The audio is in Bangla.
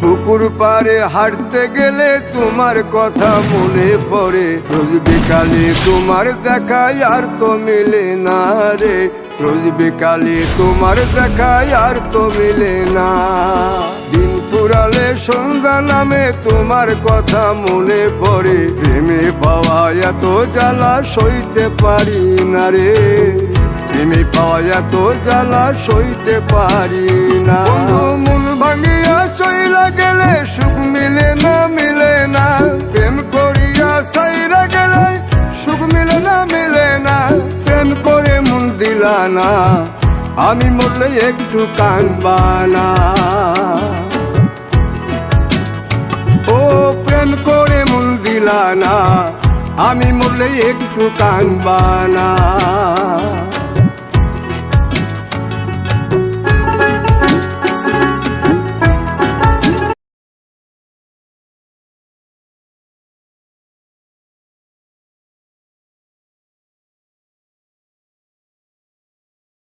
পুকুর পাড়ে হাঁটতে গেলে তোমার কথা মনে পড়ে, রোজ বিকালে তোমার দেখায় আর তো মিলে না রে, রোজ বিকালে তোমার দেখায় আর তো মিলে না। দিন ফুরালে সন্ধ্যা নামে তোমার কথা মনে পড়ে, প্রেমে পাওয়া এত জ্বালা সইতে পারি না রে, প্রেমে পাওয়া এত জ্বালা সইতে পারি না। মন ভাঙিয়া চইলা গেলে সুখ মিলে না, মিলে না, প্রেম করিয়া সাইরা গেলে সুখ মিলে না, মিলে না, প্রেম করে মন দিলা না, আমি মরলে একটু কাঁদবা না। ও প্রেম করে মন দিলা না, আমি মরলে একটু কাঁদবা না।